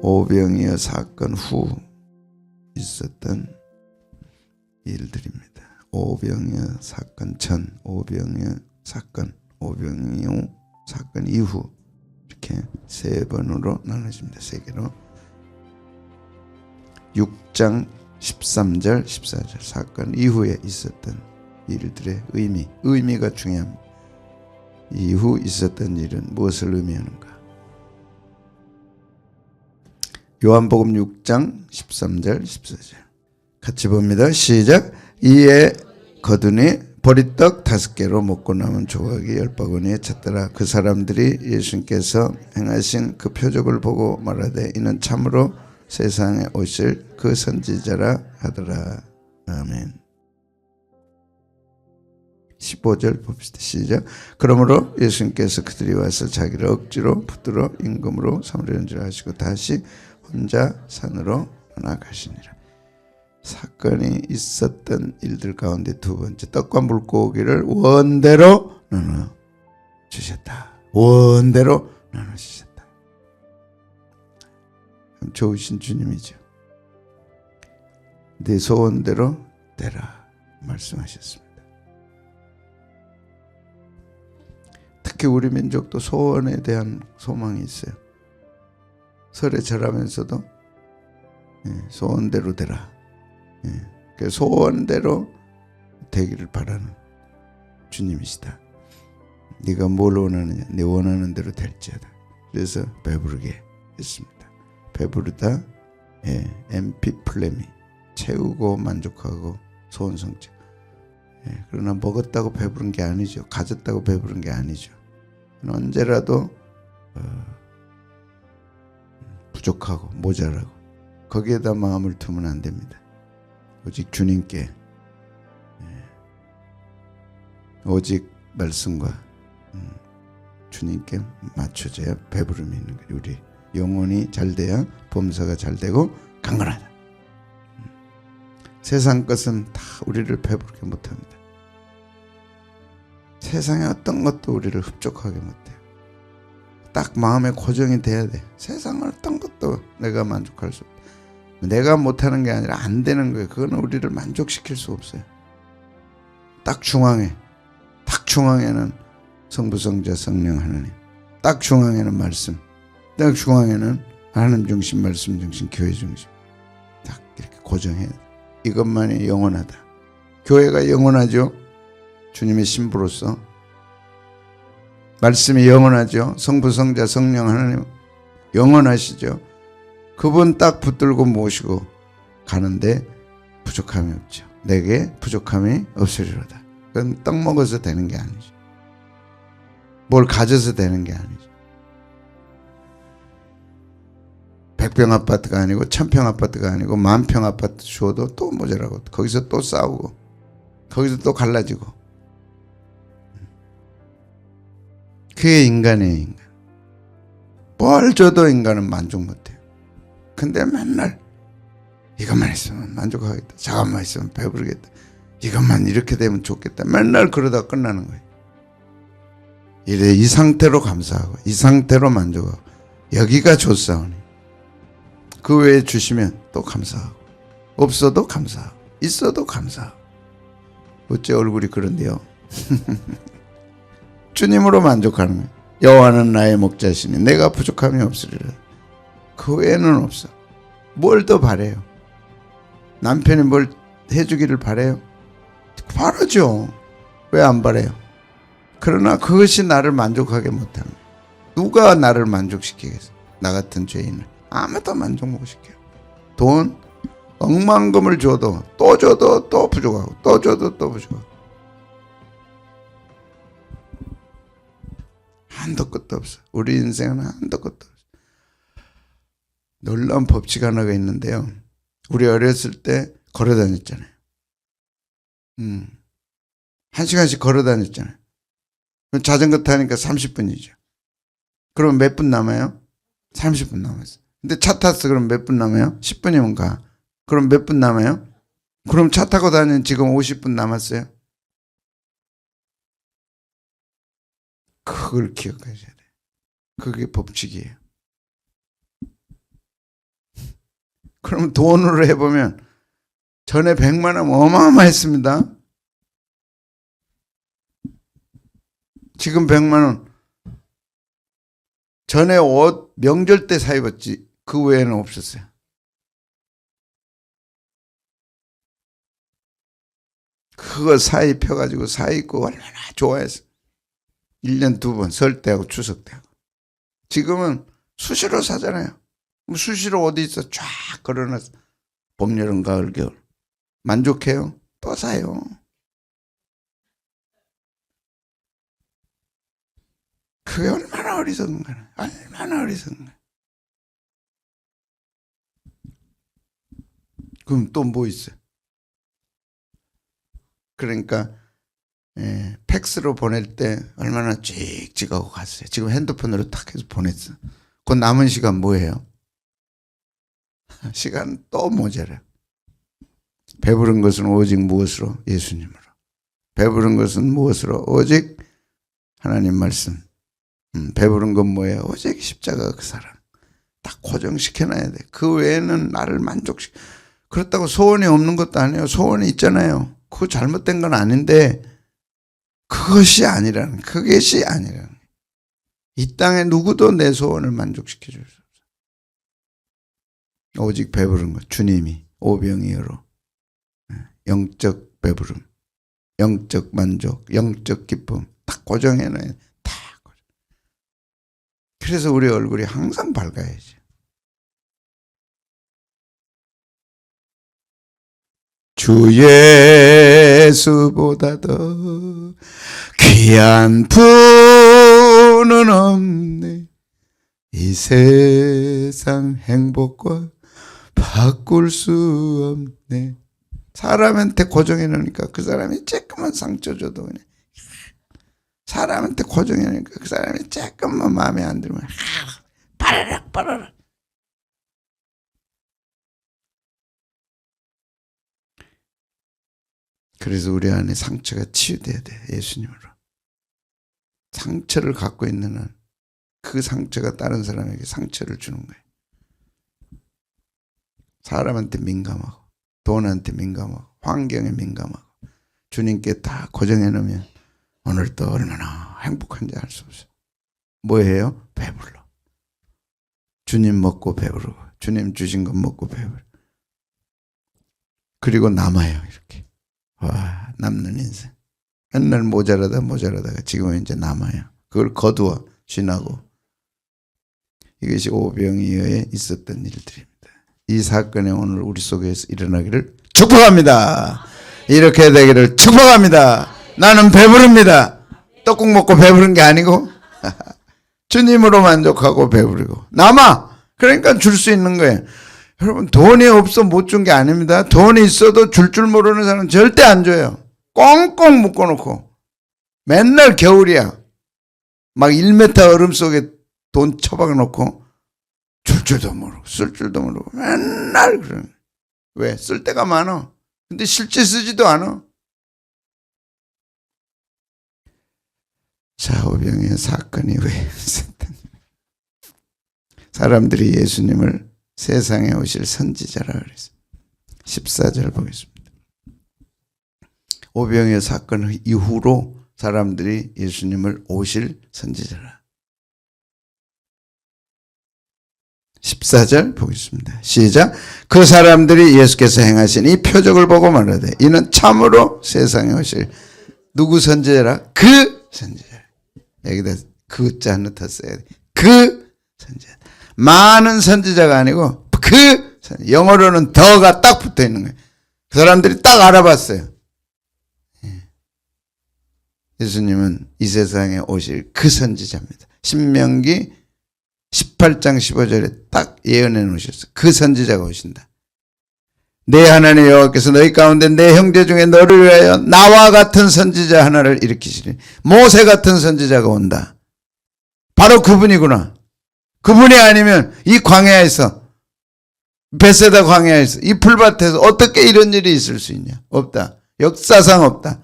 오병이어 사건 후 있었던 일들입니다. 오병이어 사건 전, 오병이어 사건, 오병이어 사건 이후 이렇게 세 번으로 나눠집니다. 세 개로. 6장 13절 14절 사건 이후에 있었던 일들의 의미가 중요합니다. 이후 있었던 일은 무엇을 의미하는가? 요한복음 6장 13절 14절 같이 봅니다. 시작. 이에 거두니 보리떡 5개로 먹고 남은 조각이 10바구니에 찼더라. 그 사람들이 예수님께서 행하신 그 표적을 보고 말하되 이는 참으로 세상에 오실 그 선지자라 하더라. 아멘. 15절 봅시다. 시작. 그러므로 예수님께서 그들이 와서 자기를 억지로 붙들어 임금으로 삼으려는 줄 아시고 다시 혼자 산으로 나가시니라. 사건이 있었던 일들 가운데 두 번째, 떡과 물고기를 원대로 나눠 주셨다. 원대로 나눠 주셨다. 좋으신 주님이죠. 네 소원대로 되라 말씀하셨습니다. 특히 우리 민족도 소원에 대한 소망이 있어요. 설에 절하면서도 소원대로 되라. 그 소원대로 되기를 바라는 주님이시다. 네가 뭘 원하느냐, 네 원하는 대로 될지어다. 그래서 배부르게 했습니다. 배부르다, 엠피플레미, 채우고 만족하고 소원 성취. 그러나 먹었다고 배부른 게 아니죠. 가졌다고 배부른 게 아니죠. 언제라도 부족하고 모자라고 거기에다 마음을 두면 안 됩니다. 오직 주님께, 오직 말씀과 주님께 맞춰져야 배부름이 있는 거예요. 우리 영혼이 잘 돼야 범사가 잘 되고 강건하다. 세상 것은 다 우리를 배부르게 못합니다. 세상의 어떤 것도 우리를 흡족하게 못해요. 딱 마음에 고정이 돼야 돼. 세상은 어떤 것도 내가 만족할 수 없다. 내가 못하는 게 아니라 안 되는 거예요. 그거는 우리를 만족시킬 수 없어요. 딱 중앙에는 성부, 성자, 성령, 하나님. 딱 중앙에는 말씀. 딱 중앙에는 하나님 중심, 말씀 중심, 교회 중심. 딱 이렇게 고정해야 돼. 이것만이 영원하다. 교회가 영원하죠. 주님의 신부로서. 말씀이 영원하죠. 성부, 성자, 성령, 하나님 영원하시죠. 그분 딱 붙들고 모시고 가는데 부족함이 없죠. 내게 부족함이 없으리로다. 그건 떡 먹어서 되는 게 아니죠. 뭘 가져서 되는 게 아니죠. 100평 아파트가 아니고 1000평 아파트가 아니고 10,000평 아파트 주어도 또 모자라고 거기서 또 싸우고 거기서 또 갈라지고. 그게 인간이에요. 인간. 뭘 줘도 인간은 만족 못해요. 근데 맨날 이것만 있으면 만족하겠다. 저것만 있으면 배부르겠다. 이것만 이렇게 되면 좋겠다. 맨날 그러다 끝나는 거예요. 이래 이 상태로 감사하고 이 상태로 만족하고 여기가 좋사오니 그 외에 주시면 또 감사하고 없어도 감사하고 있어도 감사하고. 어째 얼굴이 그런데요. 주님으로 만족하는 거예요. 여호와는 나의 목자시니 내가 부족함이 없으리라. 그 외에는 없어. 뭘 더 바래요? 남편이 뭘 해주기를 바래요? 바라죠. 왜 안 바래요? 그러나 그것이 나를 만족하게 못하는 거예요. 누가 나를 만족시키겠어? 나 같은 죄인을 아무도 만족 못 시켜요. 돈 억만금을 줘도 또 부족하고 또 줘도 또 부족하고 한도 끝도 없어. 우리 인생은 한도 끝도 없어. 놀라운 법칙 하나가 있는데요. 우리 어렸을 때 걸어 다녔잖아요. 1시간씩 걸어 다녔잖아요. 자전거 타니까 30분이죠. 그럼 몇 분 남아요? 30분 남았어. 근데 차 탔어. 그럼 몇 분 남아요? 10분이면 가. 그럼 몇 분 남아요? 그럼 차 타고 다니는 지금 50분 남았어요. 그걸 기억하셔야 돼요. 그게 법칙이에요. 그럼 돈으로 해보면 전에 100만 원 어마어마했습니다. 지금 100만 원. 전에 옷 명절 때 사 입었지 그 외에는 없었어요. 그거 사 입혀가지고 사 입고 얼마나 좋아했어. 1년 2번 설 때하고 추석 때하고. 지금은 수시로 사잖아요. 수시로 어디 있어 쫙 걸어놨어. 봄, 여름, 가을, 겨울. 만족해요? 또 사요. 그게 얼마나 어리석은 거야. 얼마나 어리석은 거야. 그럼 또 뭐 있어요? 그러니까 팩스로 보낼 때 얼마나 찍찍하고 갔어요. 지금 핸드폰으로 탁 해서 보냈어. 그 남은 시간 뭐예요? 시간 또 모자라. 배부른 것은 오직 무엇으로? 예수님으로. 배부른 것은 무엇으로? 오직 하나님 말씀. 배부른 건 뭐예요? 오직 십자가 그 사랑. 딱 고정시켜놔야 돼. 그 외에는 나를 만족시켜. 그렇다고 소원이 없는 것도 아니에요. 소원이 있잖아요. 그거 잘못된 건 아닌데 그것이 아니라는, 그것이 아니라는. 이 땅에 누구도 내 소원을 만족시켜 줄 수 없어. 오직 배부른 것. 주님이 오병이어로 영적 배부름, 영적 만족, 영적 기쁨 딱 고정해놔야 돼. 딱 고정. 그래서 우리 얼굴이 항상 밝아야지. 주 예수보다도 귀한 분은 없네. 이 세상 행복과 바꿀 수 없네. 사람한테 고정해 놓으니까 그 사람이 조금만 상처 줘도 그냥, 사람한테 고정해 놓으니까 그 사람이 조금만 마음에 안 들면 빠르락 빠르락. 그래서 우리 안에 상처가 치유돼야 돼. 예수님으로. 상처를 갖고 있는 한 그 상처가 다른 사람에게 상처를 주는 거예요. 사람한테 민감하고 돈한테 민감하고 환경에 민감하고 주님께 다 고정해 놓으면 오늘 또 얼마나 행복한지 알 수 없어요. 뭐예요? 배불러. 주님 먹고 배부르고 주님 주신 것 먹고 배부르고 그리고 남아요. 이렇게. 와, 남는 인생. 맨날 모자라다가 지금은 이제 남아요. 그걸 거두어 지나고. 이것이 오병이어에 있었던 일들입니다. 이 사건이 오늘 우리 속에서 일어나기를 축복합니다. 이렇게 되기를 축복합니다. 나는 배부릅니다. 떡국 먹고 배부른 게 아니고 주님으로 만족하고 배부르고 남아. 그러니까 줄 수 있는 거예요. 여러분 돈이 없어 못 준 게 아닙니다. 돈이 있어도 줄 모르는 사람은 절대 안 줘요. 꽁꽁 묶어놓고 맨날 겨울이야. 막 1m 얼음 속에 돈 처박아 놓고 줄 줄도 모르고 쓸 줄도 모르고 맨날 그래. 왜? 쓸 데가 많아. 근데 실제 쓰지도 않아. 자, 오병이의 사건이 왜 있었던 사람들이 예수님을 세상에 오실 선지자라 그랬어요. 14절 보겠습니다. 오병이의 사건 이후로 사람들이 예수님을 오실 선지자라. 14절 보겠습니다. 시작. 그 사람들이 예수께서 행하신 이 표적을 보고 말하되 이는 참으로 세상에 오실 누구 선지자라? 그 선지자. 여기다 그 자 넣다 써야 돼. 그 선지자. 많은 선지자가 아니고 그 선지자. 영어로는 더가 딱 붙어 있는 거예요. 그 사람들이 딱 알아봤어요. 예수님은 이 세상에 오실 그 선지자입니다. 신명기 18장 15절에 딱 예언해 놓으셨어요. 그 선지자가 오신다. 내 하나님 여호와께서 너희 가운데 내 형제 중에 너를 위하여 나와 같은 선지자 하나를 일으키시리. 모세 같은 선지자가 온다. 바로 그분이구나. 그분이 아니면 이 광야에서 베세다 광야에서 이 풀밭에서 어떻게 이런 일이 있을 수 있냐. 없다. 역사상 없다.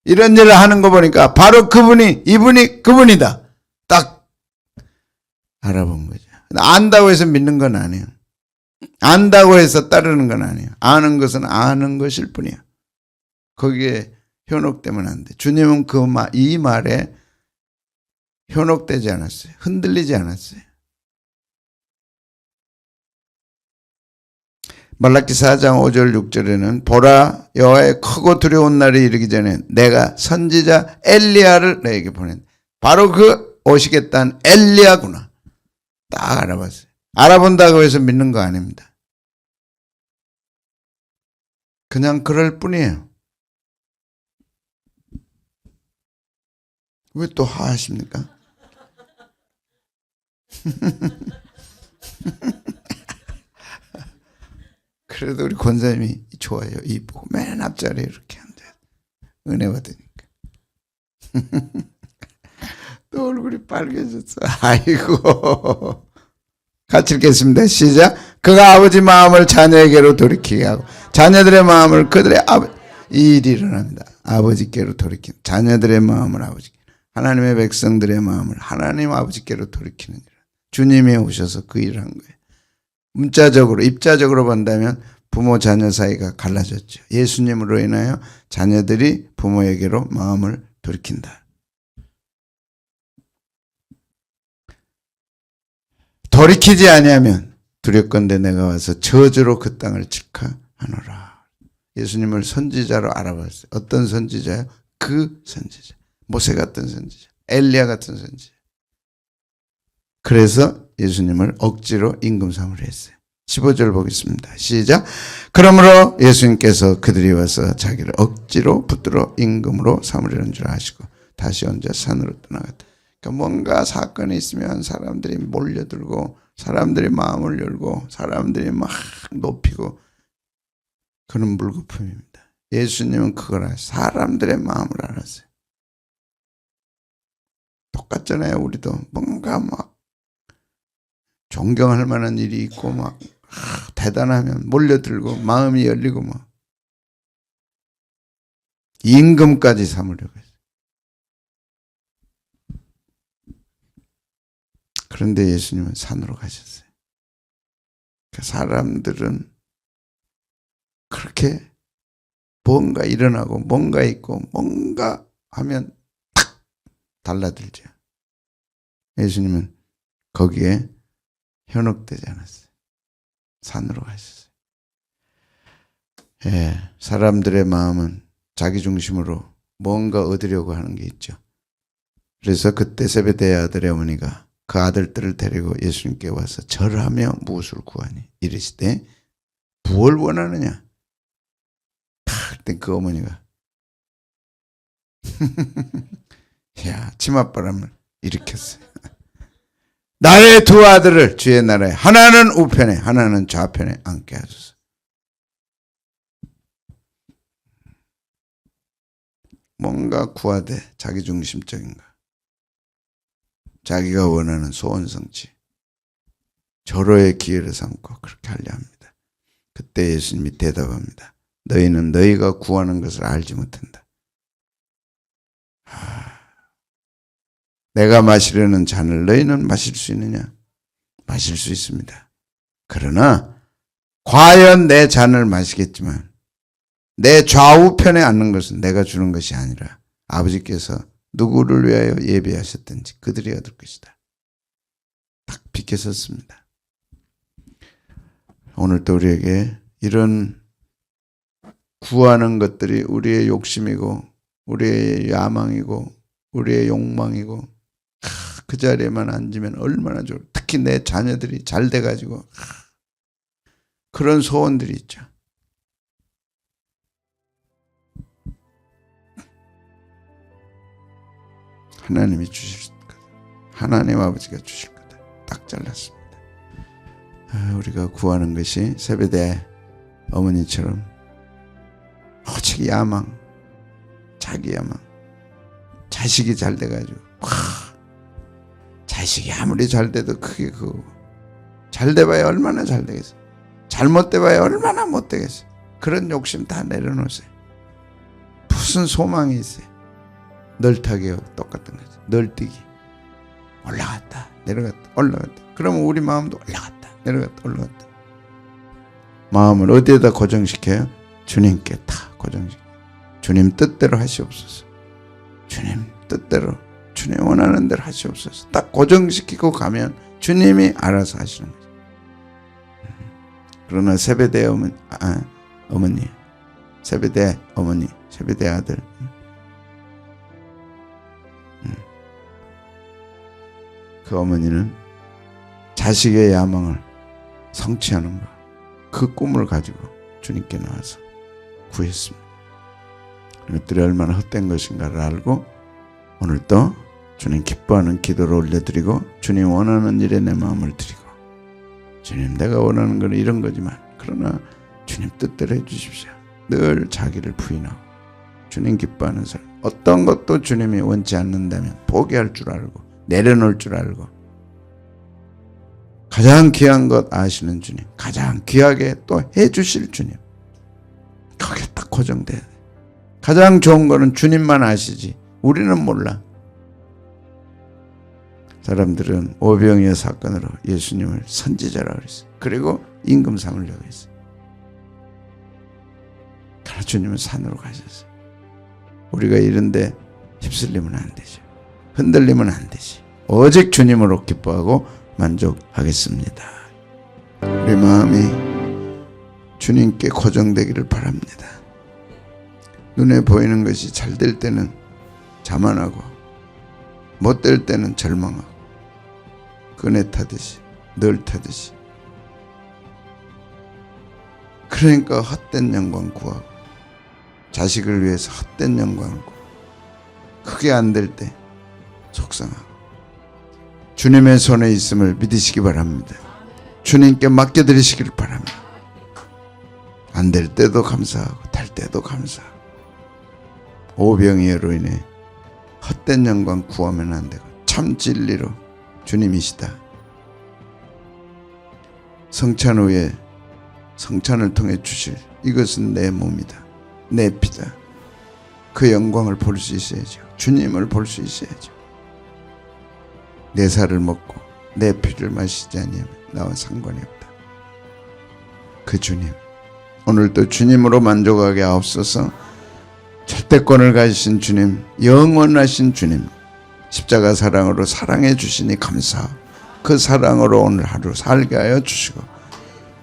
이런 일을 하는 거 보니까 바로 그분이 이분이 그분이다. 딱 알아본 거죠. 안다고 해서 믿는 건 아니에요. 안다고 해서 따르는 건 아니에요. 아는 것은 아는 것일 뿐이야. 거기에 현혹되면 안 돼. 주님은 이 말에 현혹되지 않았어요. 흔들리지 않았어요. 말라기 4장 5절 6절에는 보라 여호와의 크고 두려운 날이 이르기 전에 내가 선지자 엘리야를 너에게 보낸. 바로 그 오시겠다는 엘리야구나. 딱 알아봤어요. 알아본다고 해서 믿는 거 아닙니다. 그냥 그럴 뿐이에요. 왜 또 하십니까? 그래도 우리 권사님이 좋아요. 이쁘고 맨 앞자리에 이렇게 앉아. 은혜 받으니까. 또 얼굴이 빨개졌어. 아이고. 같이 읽겠습니다. 시작. 그가 아버지 마음을 자녀에게로 돌이키게 하고 자녀들의 마음을 그들의 이 일이 일어납니다. 아버지께로 돌이키는 자녀들의 마음을 아버지께, 하나님의 백성들의 마음을 하나님 아버지께로 돌이키는 일. 주님이 오셔서 그 일을 한 거예요. 문자적으로 입자적으로 본다면 부모 자녀 사이가 갈라졌죠. 예수님으로 인하여 자녀들이 부모에게로 마음을 돌이킨다. 돌이키지 아니하면 두렵건대 내가 와서 저주로 그 땅을 칠하노라. 예수님을 선지자로 알아봤어요. 어떤 선지자요? 그 선지자. 모세 같은 선지자. 엘리야 같은 선지자. 그래서 예수님을 억지로 임금 삼으려 했어요. 15절 보겠습니다. 시작. 그러므로 예수님께서 그들이 와서 자기를 억지로 붙들어 임금으로 삼으려는 줄 아시고 다시 혼자 산으로 떠나갔다. 그러니까 뭔가 사건이 있으면 사람들이 몰려들고 사람들이 마음을 열고 사람들이 막 높이고 그런 물거품입니다. 예수님은 그걸 알았어요. 사람들의 마음을 알았어요. 똑같잖아요. 우리도 뭔가 막 존경할 만한 일이 있고 막 대단하면 몰려들고 마음이 열리고 막 임금까지 삼으려고 했어요. 그런데 예수님은 산으로 가셨어요. 사람들은 그렇게 뭔가 일어나고 뭔가 있고 뭔가 하면 탁 달라들죠. 예수님은 거기에 현혹되지 않았어요. 산으로 가셨어요. 예, 사람들의 마음은 자기 중심으로 뭔가 얻으려고 하는 게 있죠. 그래서 그때 세베대의 아들의 어머니가 그 아들들을 데리고 예수님께 와서 절하며 무엇을 구하니 이르시되 무엇을 원하느냐. 그때 그 어머니가 야 치맛바람을 일으켰어요. 나의 두 아들을 주의 나라에 하나는 우편에 하나는 좌편에 앉게 하소서. 뭔가 구하되 자기중심적인가. 자기가 원하는 소원성취. 절호의 기회를 삼고 그렇게 하려 합니다. 그때 예수님이 대답합니다. 너희는 너희가 구하는 것을 알지 못한다. 내가 마시려는 잔을 너희는 마실 수 있느냐? 마실 수 있습니다. 그러나 과연 내 잔을 마시겠지만 내 좌우편에 앉는 것은 내가 주는 것이 아니라 아버지께서 누구를 위하여 예비하셨든지 그들이 얻을 것이다. 딱 비켜섰습니다. 오늘도 우리에게 이런 구하는 것들이 우리의 욕심이고 우리의 야망이고 우리의 욕망이고 그 자리에만 앉으면 얼마나 좋을. 특히 내 자녀들이 잘 돼가지고 그런 소원들이 있죠. 하나님이 주실 거다. 하나님 아버지가 주실 거다. 딱 잘랐습니다. 우리가 구하는 것이 세베대 어머니처럼 오직 야망, 자기 야망, 자식이 잘 돼가지고 자식이 아무리 잘 돼도 크게 그거 잘 돼봐야 얼마나 잘 되겠어. 잘못돼봐야 얼마나 못 되겠어. 그런 욕심 다 내려놓으세요. 무슨 소망이 있어요. 널타기와 똑같은 거죠. 널뛰기. 올라갔다 내려갔다 올라갔다. 그러면 우리 마음도 올라갔다 내려갔다 올라갔다. 마음을 어디에다 고정시켜요? 주님께 다 고정시켜요. 주님 뜻대로 하시옵소서. 주님 뜻대로, 주님 원하는 대로 하시옵소서. 딱 고정시키고 가면 주님이 알아서 하시는 거죠. 그러나 세베대 어머니, 세베대 어머니, 세베대 아들, 그 어머니는 자식의 야망을 성취하는 것, 그 꿈을 가지고 주님께 나와서 구했습니다. 이것들이 얼마나 헛된 것인가를 알고 오늘 또 주님 기뻐하는 기도를 올려드리고 주님 원하는 일에 내 마음을 드리고, 주님 내가 원하는 건 이런 거지만 그러나 주님 뜻대로 해주십시오. 늘 자기를 부인하고 주님 기뻐하는 삶, 어떤 것도 주님이 원치 않는다면 포기할 줄 알고 내려놓을 줄 알고, 가장 귀한 것 아시는 주님, 가장 귀하게 또 해주실 주님, 거기에 딱 고정돼야 돼. 가장 좋은 거는 주님만 아시지 우리는 몰라. 사람들은 오병이어 사건으로 예수님을 선지자라고 그랬어요. 그리고 임금 삼으려고 했어요. 그러나 주님은 산으로 가셨어요. 우리가 이런데 휩쓸리면 안 되죠. 흔들리면 안 되지. 오직 주님으로 기뻐하고 만족하겠습니다. 우리 마음이 주님께 고정되기를 바랍니다. 눈에 보이는 것이 잘 될 때는 자만하고 못 될 때는 절망하고 끈에 타듯이 늘 타듯이, 그러니까 헛된 영광 구하고 자식을 위해서 헛된 영광을 구하고 그게 안 될 때 속상하고, 주님의 손에 있음을 믿으시기 바랍니다. 주님께 맡겨드리시길 바랍니다. 안 될 때도 감사하고 될 때도 감사하고, 오병이어로 인해 헛된 영광 구하면 안 되고 참 진리로 주님이시다. 성찬 후에 성찬을 통해 주실 이것은 내 몸이다, 내 피다. 그 영광을 볼 수 있어야죠. 주님을 볼 수 있어야죠. 내 살을 먹고 내 피를 마시지 아니하면 나와 상관이 없다. 그 주님, 오늘도 주님으로 만족하게 하옵소서. 절대권을 가지신 주님, 영원하신 주님, 십자가 사랑으로 사랑해 주시니 감사하고 그 사랑으로 오늘 하루 살게 하여 주시고,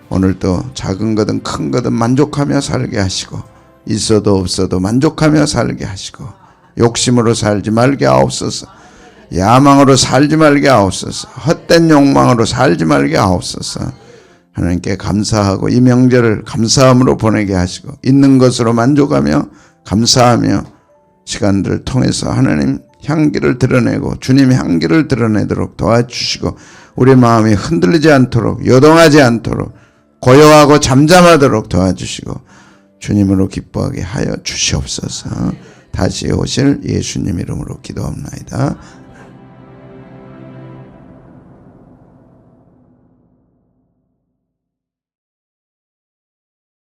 오늘도 작은 거든 큰 거든 만족하며 살게 하시고, 있어도 없어도 만족하며 살게 하시고, 욕심으로 살지 말게 하옵소서. 야망으로 살지 말게 하옵소서. 헛된 욕망으로 살지 말게 하옵소서. 하나님께 감사하고 이 명절을 감사함으로 보내게 하시고, 있는 것으로 만족하며 감사하며 시간들을 통해서 하나님 향기를 드러내고 주님 향기를 드러내도록 도와주시고, 우리 마음이 흔들리지 않도록, 요동하지 않도록, 고요하고 잠잠하도록 도와주시고 주님으로 기뻐하게 하여 주시옵소서. 다시 오실 예수님 이름으로 기도합나이다.